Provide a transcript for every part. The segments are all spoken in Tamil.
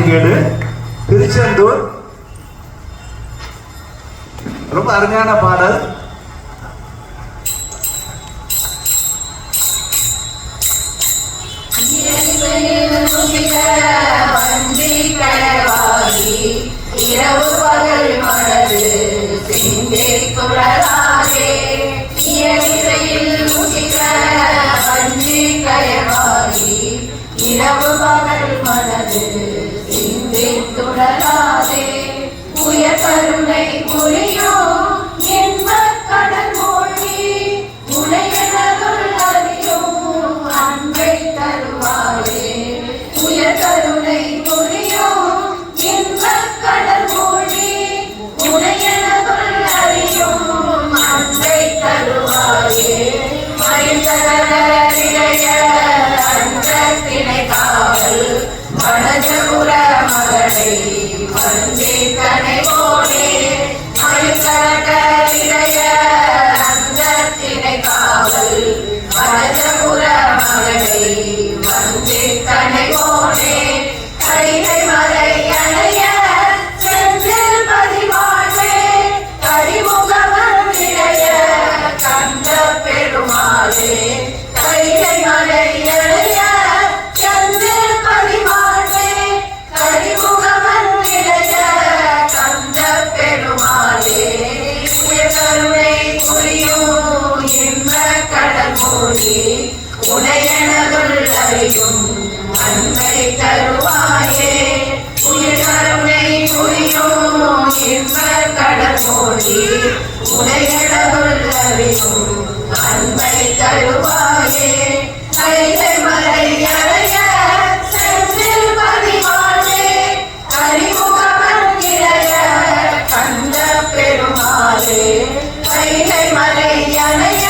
பதிகேடு திருச்செந்தூர். ரொம்ப அருமையான பாடல். இரவு பகல் மனது சிந்திக்குழலாதே இயற்கையில் முகிற பஞ்சி கயவாகி இரவு பகல் மனது சிந்தித்துழலாதே உயர் கருணை புரியும் என்பர் கடல் மொழி உடையனதுள் அறியும் அன்பை தருவாரே உயர் கருணை புரியும் என்பர் கடல் மொழி உடையனதுள் அறியும் அன்பை தருவாரே மனிதரைய அந்தத்தினை காவல் மனஜபுர மகளை வந்தி கனைவோனே மனிதரைய அந்தத்தினை காவல் மனஜபுர மகளை வந்தி கனைவோனே கைலை மலை அணைய செந்தில் பதிவாழே கரிமுகவன் இளைய கந்த பெருமாளே கைலை மலை அணைய செந்தில் பதிவாழே கரிமுகவன் இளைய கந்த பெருமாளே உயர்கருணை புரியும் இன்ப கடல் மொழி உடையனதுள் அறியும் அன்பை தருவாயே உயர்கருணை புரியும் இன்ப கடல் மொழி உடையனதுள் அறியும் அன்பை தருவாயே கைலை மலை அணைய செந்தில் பதிவாழே கரிமுகவன் இளைய கந்த பெருமாளே கைலை மலை அணைய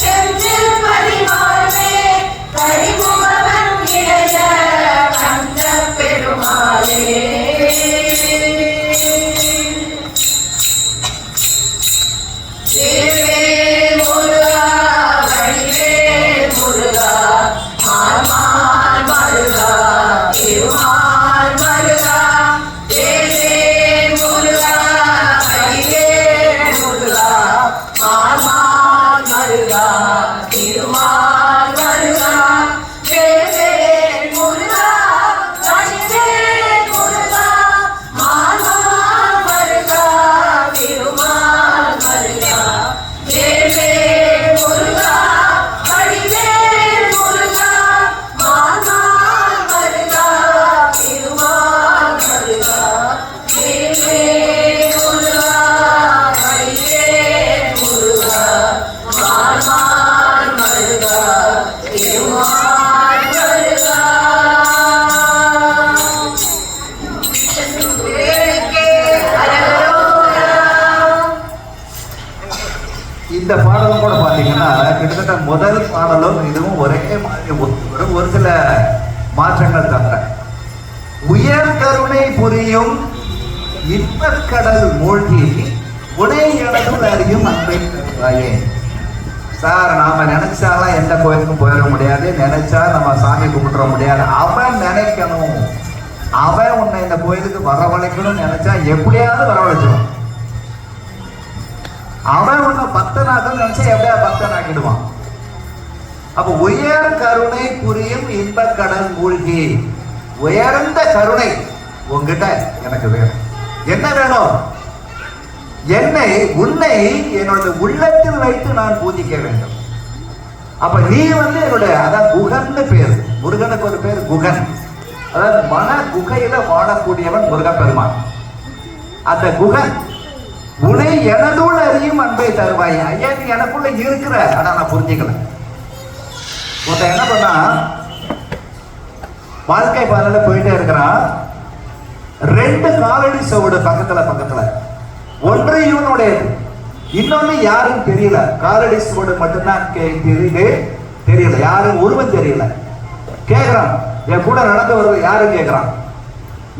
செந்தில் பதிவாழே கரிமுகவன் இளைய கந்த பெருமாளே தேவே முருகா வடிவே முருகா மாமான் மருகா திருமால் மருகா தேவே முருகா வடிவே முருகா மாமான் மருகா திருமால் மருகா தேவே முருகா வடிவே முருகா மாமான் மருகா திருமால் மருகா தேவே முருகா வடிவே முருகா மாமான் மருகா திருமால் மருகா தேவே முருகா வடிவே முருகா மாமான் மருகா திருமால் மருகா வேலுக்கே அரகரோகரா. இந்த பாடலும் கூட பாத்தீங்கன்னா கிட்டத்தட்ட முதல் பாடலும் இதுவும் ஒரே மாதிரி ஒரு சில மாற்றங்கள் தவிர உயர் கருணை புரியும் இன்பக்கடல் மூழ்கி உடை எனதும் அறியும் அன்பை தருவாயே. சார் நாம நினைச்சாலாம் எந்த கோயிலுக்கும் போயிட முடியாது, நினைச்சா நம்ம சாமி கும்பிட்டுற முடியாது. அவன் நினைக்கணும், அவன் உன்னை இந்த கோயிலுக்கு வரவழைக்கணும்னு நினைச்சா எப்படியாவது வரவழைச்சிடும். அவன் உன்னை பக்தனாக நினைச்சா எப்படியா பக்தன் ஆக்கிடுவான். அப்ப உயர் கருணை புரியும் இன்பக்கடல் மூழ்கி உயர்ந்த கருணை உங்ககிட்ட எனக்கு வேணும். என்ன வேணும்? என்னை உன்னை என்னோட உள்ளத்தில் வைத்து நான் பூஜிக்க வேண்டும். அப்ப நீ என்னுடைய அதான் குகன்னு பேர். முருகனுக்கு ஒரு பேர் குகன். அதாவது மன குகையில வாழக்கூடியவன் முருகப்பெருமான். அந்த குகன் உன்னை எனதுள் அறியும் அன்பை தருவாய். ஐயா நீ எனக்குள்ள இருக்கிற, ஆனா நான் புரிஞ்சுக்கல. ஒருத்தன் என்ன பண்ணா வாழ்க்கை பாதையில போயிட்டே இருக்கிறான். 2 காலடி சவுடு பக்கத்துல ஒன்று இவனுடையது, இன்னொன்னு யாரும் தெரியல. காலடி சவுடு மட்டும்தான் தெரியல, யாரும் உருவம் தெரியல. கேட்கிறான், என் கூட நடந்து வருவது யாரும் கேட்கிறான்.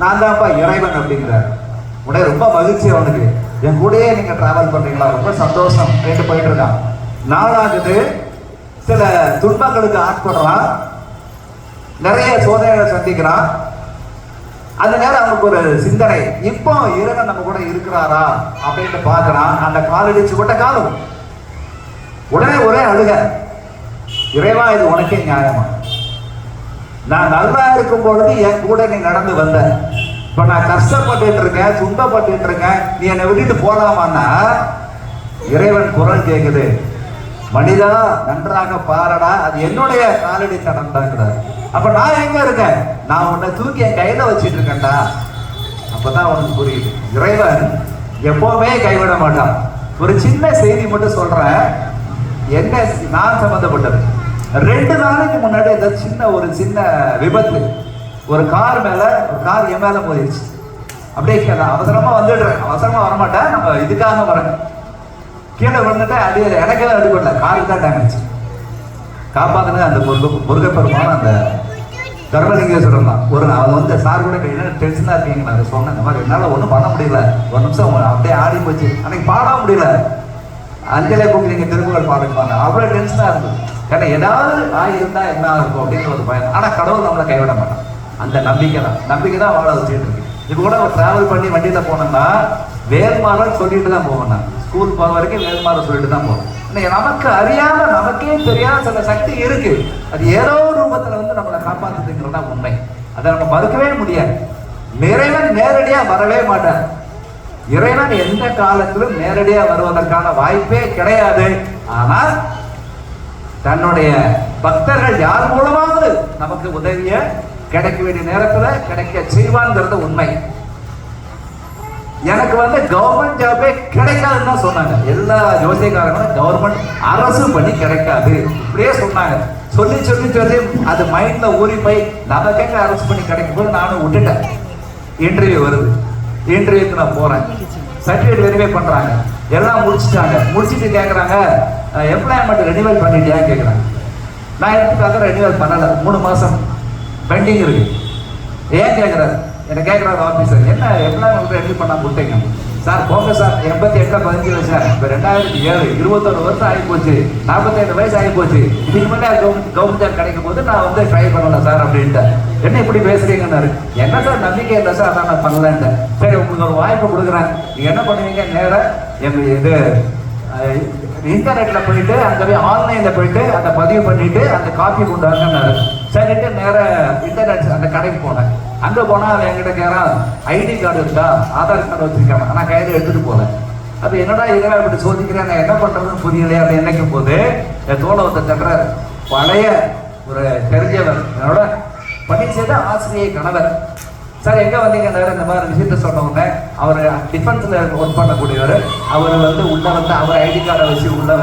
நான் தான்ப்பா இறைவன் அப்படிங்கிறார். உடனே ரொம்ப மகிழ்ச்சி அவனுக்கு. என் கூடயே நீங்க டிராவல் பண்றீங்களா, ரொம்ப சந்தோஷம் போயிட்டு இருக்கான். நாளாகுது, சில துன்பங்களுக்கு ஆட்படுறான், நிறைய சோதனைகளை சந்திக்கிறான். அந்த நேரம் அவனுக்கு ஒரு சிந்தனை, இப்போ இறைவன் நம்ம கூட இருக்கிறாரா அப்படின்னு பார்க்கறான். அந்த காலடிச்சு கொட்ட காலம் உடனே ஒரே அழுக, இறைவா இது உனக்கே நியாயமா? நான் நல்லா இருக்கும் பொழுது என் கூட நீ நடந்து வந்த, இப்ப நான் கஷ்டப்பட்டு இருக்கேன், துன்பப்பட்டு இருக்கேன், நீ என்னை விட்டுட்டு போலாமான்னா இறைவன் குரல் கேக்குது, மனிதா நன்றாக பாரடா, அது என்னுடைய காலடி தடம் தாங்கிறார். அப்ப நான் எங்க இருக்கேன்? நான் உன்னை தூக்கி என் கையில வச்சிட்டு இருக்கேன்டா. அப்பதான் உனக்கு புரியுது, இறைவன் எப்பவுமே கைவிட மாட்டான். ஒரு சின்ன செய்தி மட்டும் சொல்றேன், என்ன நான் சம்பந்தப்பட்டது. 2 நாளைக்கு முன்னாடி ஒரு சின்ன விபத்து, ஒரு கார் என் மேல போயிடுச்சு. அப்படியே அவசரமா வந்துடுறேன், அவசரமா வரமாட்டேன், நம்ம இதுக்காக வரேன். கீழே விழுந்துட்டேன், அப்படியே எனக்கே அடிப்படல, காருக்கு தான் டேமேஜ். காப்பாத்தினது அந்த முருகப்பெருமான அந்த தர்மலிங்கேஸ்வரன் தான். அவன் சார் கூட என்ன டென்ஷனா இருக்கீங்க, நான் சொன்னேன் இந்த மாதிரி என்னால ஒன்றும் பண்ண முடியல, ஒரு நிமிஷம் அப்படியே ஆடி போச்சு, அன்னைக்கு பாட முடியல. அஞ்சலே கூப்பிட்டு திருப்புகள் பாடுவாங்க, அவ்வளவு டென்ஷனா இருந்தது. ஏன்னா ஏதாவது ஆயிருந்தா என்ன இருக்கும் அப்படின்னு ஒரு பயம். ஆனா கடவுள் நம்மளை கைவிட மாட்டான், அந்த நம்பிக்கை தான் வாழ வச்சுட்டு இருக்கு. இப்போ கூட டிராவல் பண்ணி வண்டியில போனோம்னா வேல்மாறல் சொல்லிட்டு தான் போவேன். நான் ஸ்கூல் போற வரைக்கும் வேல்மாறல் சொல்லிட்டு தான் போவேன். நமக்கு அறியாம நமக்கே தெரியாத சில சக்தி இருக்கு, அது ஏதோ ரூபத்துல நம்மளை காப்பாத்துறதுங்கிறதா உண்மை. அதை நம்ம மறுக்கவே முடியாது. இறைவன் நேரடியா வரவே மாட்டார். இறைவன் எந்த காலத்திலும் நேரடியா வருவதற்கான வாய்ப்பே கிடையாது. ஆனால் தன்னுடைய பக்தர்கள் யார் மூலமாவது நமக்கு உதவிய கிடைக்க வேண்டிய நேரத்துல கிடைக்க செய்வான்ங்கிறது உண்மை. எனக்கு கவர்மெண்ட் ஜாபே கிடைக்காதுன்னு தான் சொன்னாங்க எல்லா ஜோசியக்காரங்களும். கவர்மெண்ட் அரசு பணி கிடைக்காது இப்படியே சொன்னாங்க. சொல்லி சொல்லி சொல்லி அது மைண்ட்ல ஊறி போய் நமக்கு எங்க அரசு பணி கிடைக்கும் போது நானும் விட்டுட்டேன். இன்டர்வியூ வருது, இன்டர்வியூக்கு நான் போறேன், சர்டிஃபிகேட் வெரிஃபை பண்றாங்க, எல்லாம் முடிச்சுட்டு கேட்கறாங்க எம்ப்ளாய்மெண்ட் ரெனிவல் பண்ணிட்டியான்னு கேட்கறாங்க. நான் எடுத்துக்காக ரெனிவல் பண்ணல, 3 மாசம் பெண்டிங் இருக்கு. ஏன் கேட்கறாரு? என்ன கேட்கறாரு ஆபீசர், என்ன எம்ப்ளாய்மெண்ட் ரெனிவல் பண்ணா கொடுத்தீங்க சார்? போங்க சார், 88 15 சார், இப்போ 2007 21 வருஷம் ஆகி போச்சு, 45 வயசு ஆகி போச்சு, இதுக்கு முன்னே கவர்மெண்ட் ஜாப் கிடைக்கும் போது நான் ட்ரை பண்ணல சார் அப்படின்ட்டு. என்ன இப்படி பேசுறீங்கன்னாரு. என்ன சார் நம்பிக்கை இல்லை சார், அதான் நான் பண்ணலன்ட்டு. சரி உங்களுக்கு ஒரு வாய்ப்பு கொடுக்குறேன், நீங்க என்ன பண்ணுவீங்க? நேரம் இது இன்டர்நெட்ல போயிட்டு அங்க போய் ஆன்லைன்ல போயிட்டு அதை பதிவு பண்ணிட்டு அந்த காப்பி கொண்டாங்கன்னாரு. சரிட்டு நேர இன்டர்நெட் அந்த கடைக்கு போனேன். அங்க போனா அவன் என்கிட்ட கேட்றான், ஐடி கார்டு இருக்கா, ஆதார் கார்டு வச்சிருக்காங்க, ஆனா கையில எடுத்துட்டு போல. அப்ப என்னடா இதெல்லாம் இப்படி சோதிக்கிறேன், நான் என்ன பண்றதுன்னு புரியலையே அப்படின்னு நினைக்கும் போது என் தோழத்தை தட்டுற பழைய ஒரு தெரிஞ்சவர், என்னோட பணி செய்த ஆசிரியை கணவர். சார் எங்க வந்தீங்க? இந்த மாதிரி விஷயத்த சொன்னவங்க, அவர் டிஃபென்ஸ்ல ஒர்க் பண்ணக்கூடியவர். அவர் உள்ள அவர் ஐடி கார்டை வச்சு உள்ள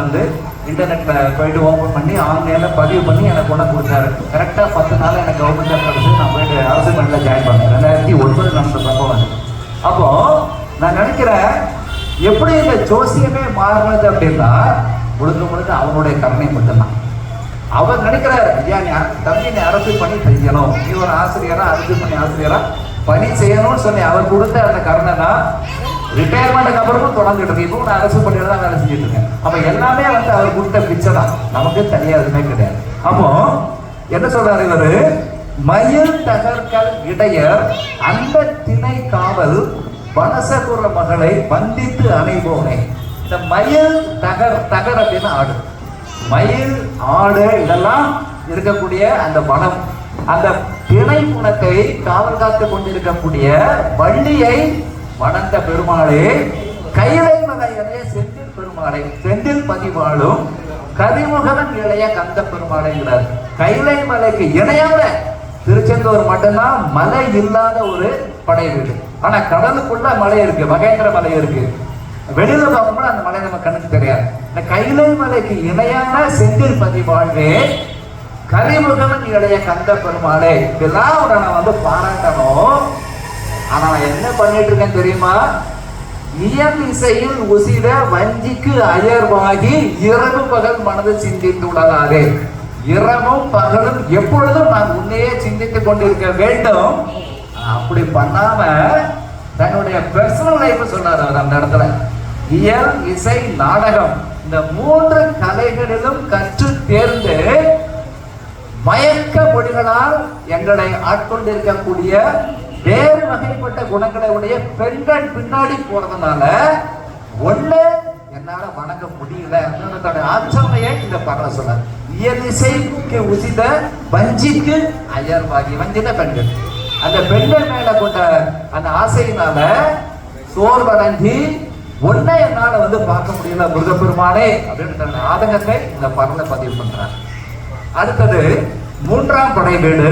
இன்டர்நெட்ல போயிட்டு ஓபன் பண்ணி ஆன்லைன்ல பதிவு பண்ணி எனக்கு கொண்டு கொடுத்தாரு. கரெக்டா 10 நாள் எனக்கு கவர்மெண்ட் ஜாப் கிடைச்சு நான் போயிட்டு அரசு பணியில ஜாயின் பண்ணேன். 2009 நடந்த சம்பவம். அப்போ நான் நினைக்கிறேன், எப்படி இந்த ஜோசியமே மாறினது அப்படின்னா முழுக்க அவனுடைய கருணை மட்டும்தான். அவர் நினைக்கிறார், ஐயா தம்பி நீ அரசு பணி செய்யணும், நீ ஒரு ஆசிரியரா அரசு பணி ஆசிரியரா பணி செய்யணும்னு சொல்லி அவர் கொடுத்த அந்த கருணை தான் ரிட்டையர்மெண்ட்டுக்கு அப்புறமும் தொடர்ந்துட்டு இருக்கு. இப்போ நான் அரசு பணியில தான் வேலை செஞ்சுட்டு இருக்கேன். அப்ப எல்லாமே அவர் கொடுத்த பிச்சை தான், நமக்கு தனியா எதுவுமே கிடையாது. அப்போ என்ன சொல்றாரு இவரு? மயில் தகர்கல் இடையர் அந்த திணை காவல் வனசகுர மகளை வந்தித்து அணைபோனே. இந்த மயில் தகர் அப்படின்னு ஆடு, மயில் ஆடு இதெல்லாம் இருக்கக்கூடிய அந்த வனம், அந்த திணை குணத்தை காவல் காத்து கொண்டிருக்கக்கூடிய வள்ளியை வணந்த பெருமாளே, கைலை மலையிலே செந்தில் பெருமாளை, செந்தில் பதிவாளும் கரிமுகவன் இளைய கந்த பெருமாளைங்கிறார். கைலை மலைக்கு இணையான திருச்செந்தூர் மட்டும்தான் மலை இல்லாத ஒரு படை வீடு. ஆனா கடலுக்குள்ள மலை இருக்கு, மகேந்திர மலை இருக்கு. வெளியில பார்க்கும்போது அந்த மலை நம்ம கண்ணுக்கு தெரியாது. இந்த கைலை மலைக்கு இணையான செந்தில் பதிவாழ்வே கரிமுகவன் இளைய கந்த பெருமாளே, இதெல்லாம் நான் பாராட்டணும். ஆனா நான் என்ன பண்ணிட்டு இருக்கேன் தெரியுமா? இயல் இசையில் உசிர வஞ்சிக்கு அயர்வாகி இரவு பகல் மனது சிந்தித்துள்ளதாரே. இரவும் பகலும் எப்பொழுதும் நான் உன்னையே சிந்தித்துக் கொண்டிருக்க வேண்டும். அப்படி பண்ணாம தன்னுடைய பர்சனல் லைஃப் சொன்னார் அவர் அந்த இடத்துல. இயல் இசை நாடகம் இந்த 3 கலைகளிலும் கற்று தேர்ந்து மயக்க மொழிகளால் எங்களை ஆட்கொண்டிருக்கக்கூடிய வேறு வகைப்பட்ட குணங்களை உடைய பெண்கள் பின்னாடி போறதுனால ஒண்ணு என்னால வணங்க முடியல அப்படின்ற ஆச்சமையை இந்த பாடல சொன்னார். இயலிசைக்கு உசித வஞ்சிக்கு அயர்வாகி வஞ்சித பெண்கள் அந்த பெண்கள் மேல கொண்ட அந்த ஆசையினால சோர்வடைஞ்சி ஒன்னை என்னால பார்க்க முடியல முருகப்பெருமானே அப்படின்னு ஆதங்கத்தை இந்த பாடல பதிவு பண்றார். அடுத்தது மூன்றாம் படை வீடு